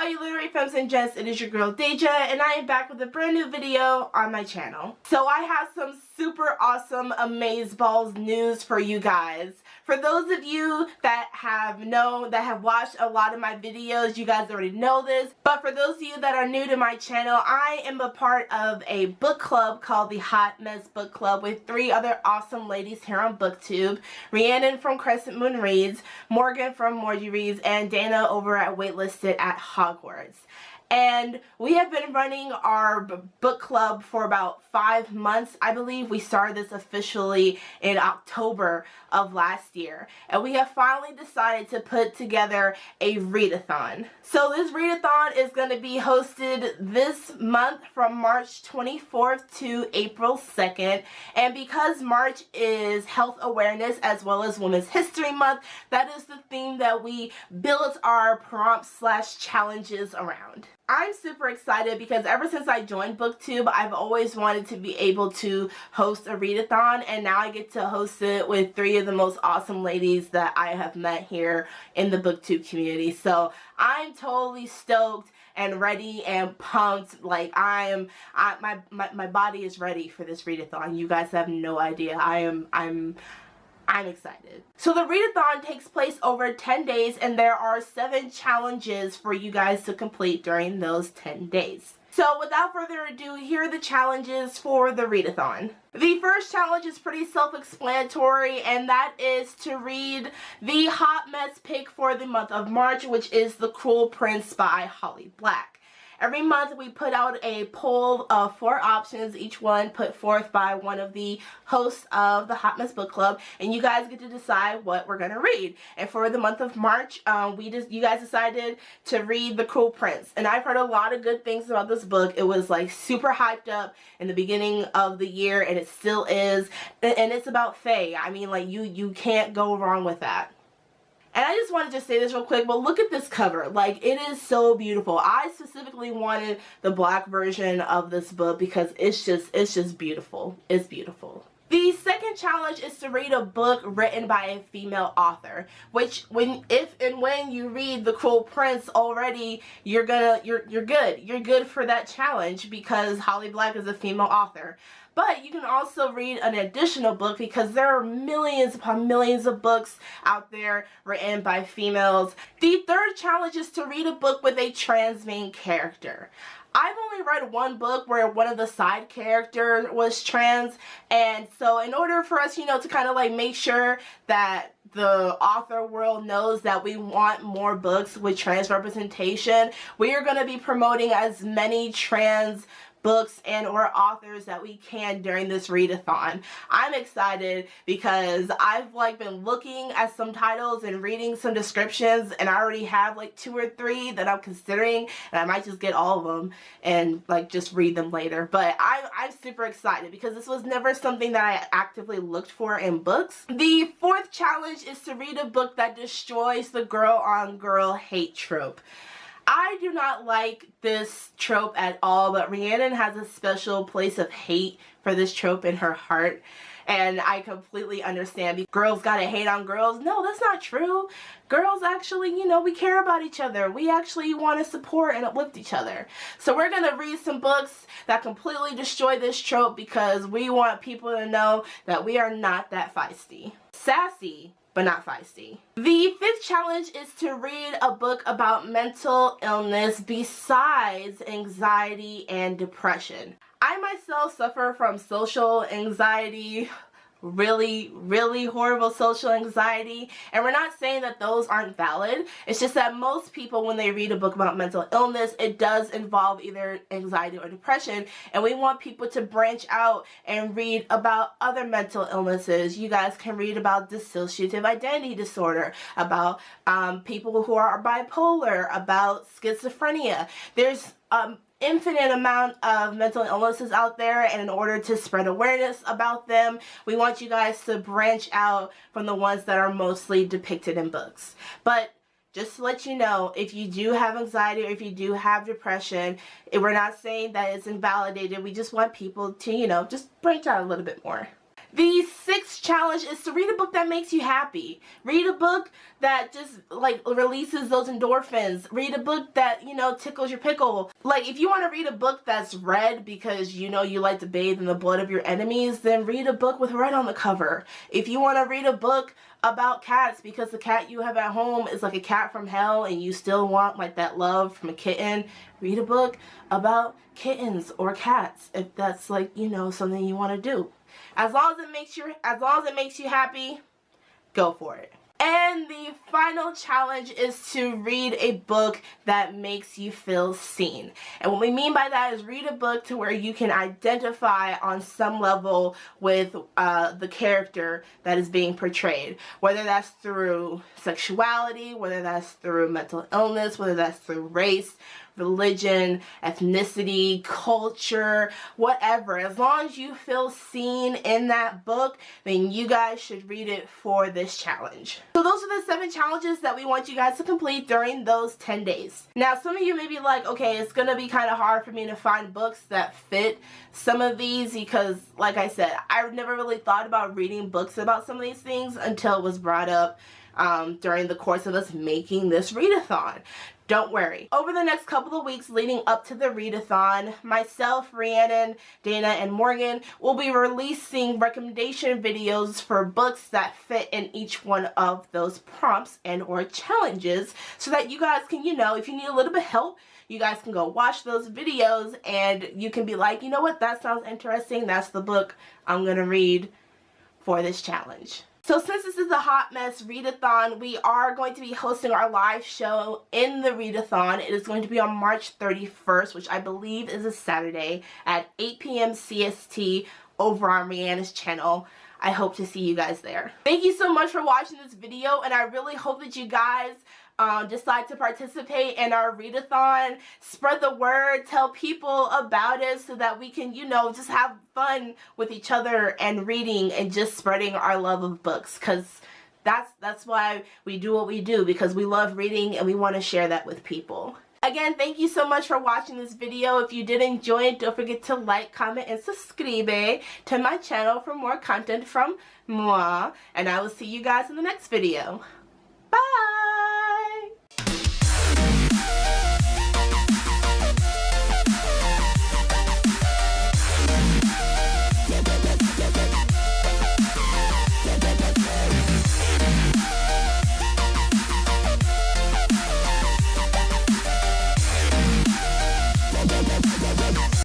all you literary femmes and gents, it is your girl Deja, and I am back with a brand new video on my channel. So I have some super awesome amazeballs news for you guys. For those of you that have watched a lot of my videos, you guys already know this. But for those of you that are new to my channel, I am a part of a book club called the Hot Mess Book Club with 3 other awesome ladies here on BookTube. Rhiannon from Crescent Moon Reads, Morgan from Morgie Reads, and Dana over at Waitlisted at Hogwarts. And we have been running our book club for about 5 months. I believe we started this officially in October of last year. And we have finally decided to put together a readathon. So this readathon is going to be hosted this month from March 24th to April 2nd. And because March is health awareness as well as Women's History Month, that is the theme that we built our prompts/challenges around. I'm super excited because ever since I joined BookTube, I've always wanted to be able to host a readathon, and now I get to host it with 3 of the most awesome ladies that I have met here in the BookTube community. So I'm totally stoked and ready and pumped. Like my body is ready for this readathon. You guys have no idea. I'm excited. So the readathon takes place over 10 days, and there are 7 challenges for you guys to complete during those 10 days. So without further ado, here are the challenges for the readathon. The first challenge is pretty self-explanatory, and that is to read the hot mess pick for the month of March, which is The Cruel Prince by Holly Black. Every month we put out a poll of 4 options, each one put forth by one of the hosts of the Hot Mess Book Club, and you guys get to decide what we're going to read. And for the month of March, you guys decided to read The Cruel Prince. And I've heard a lot of good things about this book. It was like super hyped up in the beginning of the year, and it still is. And it's about Faye. I mean, like, you can't go wrong with that. And I just want to just say this real quick, but look at this cover. Like, it is so beautiful. I specifically wanted the black version of this book because it's just beautiful. It's beautiful. The second challenge is to read a book written by a female author, which when you read The Cruel Prince already, you're good. You're good for that challenge because Holly Black is a female author. But you can also read an additional book because there are millions upon millions of books out there written by females. The third challenge is to read a book with a trans main character. I've only read one book where one of the side characters was trans, and so in order for us, to kind of like make sure that the author world knows that we want more books with trans representation, we are going to be promoting as many trans books and or authors that we can during this readathon. I'm excited because I've been looking at some titles and reading some descriptions, and I already have 2 or 3 that I'm considering, and I might just get all of them and just read them later. But I'm super excited because this was never something that I actively looked for in books. The fourth challenge is to read a book that destroys the girl on girl hate trope. I do not like this trope at all, but Rhiannon has a special place of hate for this trope in her heart, and I completely understand. Girls gotta hate on girls. No, that's not true. Girls actually, we care about each other. We actually want to support and uplift each other. So we're gonna read some books that completely destroy this trope because we want people to know that we are not that feisty. Sassy, but not feisty. The fifth challenge is to read a book about mental illness besides anxiety and depression. I myself suffer from social anxiety, really horrible social anxiety, and we're not saying that those aren't valid. It's just that most people, when they read a book about mental illness, it does involve either anxiety or depression, and we want people to branch out and read about other mental illnesses. You guys can read about dissociative identity disorder, about people who are bipolar, about schizophrenia. There's infinite amount of mental illnesses out there, and in order to spread awareness about them, we want you guys to branch out from the ones that are mostly depicted in books. But just to let you know, if you do have anxiety or if you do have depression, we're not saying that it's invalidated. We just want people to, just branch out a little bit more. The 6th challenge is to read a book that makes you happy. Read a book that just like releases those endorphins. Read a book that, you know, tickles your pickle. Like if you want to read a book that's red because you know you like to bathe in the blood of your enemies, then read a book with red on the cover. If you want to read a book about cats because the cat you have at home is like a cat from hell and you still want like that love from a kitten, read a book about kittens or cats if that's like, you know, something you want to do. As long as it makes you happy, go for it. And the final challenge is to read a book that makes you feel seen. And what we mean by that is read a book to where you can identify on some level with the character that is being portrayed. Whether that's through sexuality, whether that's through mental illness, whether that's through race, religion, ethnicity, culture, whatever. As long as you feel seen in that book, then you guys should read it for this challenge. So those are the 7 challenges that we want you guys to complete during those 10 days. Now some of you may be like, okay, it's gonna be kind of hard for me to find books that fit some of these because, like I said, I've never really thought about reading books about some of these things until it was brought up during the course of us making this readathon. Don't worry. Over the next couple of weeks leading up to the readathon, myself, Rhiannon, Dana, and Morgan will be releasing recommendation videos for books that fit in each one of those prompts and or challenges so that you guys can, you know, if you need a little bit of help, you guys can go watch those videos and you can be like, you know what, that sounds interesting. That's the book I'm going to read for this challenge. So since this is a Hot Mess Readathon, we are going to be hosting our live show in the readathon. It is going to be on March 31st, which I believe is a Saturday at 8 p.m. CST over on Rhiannon's channel. I hope to see you guys there. Thank you so much for watching this video, and I really hope that you guys decide to participate in our readathon. Spread the word, tell people about it so that we can, you know, just have fun with each other and reading and just spreading our love of books, because that's why we do what we do, because we love reading and we want to share that with people. Again, thank you so much for watching this video. If you did enjoy it, don't forget to like, comment, and subscribe to my channel for more content from moi, and I will see you guys in the next video. Bye!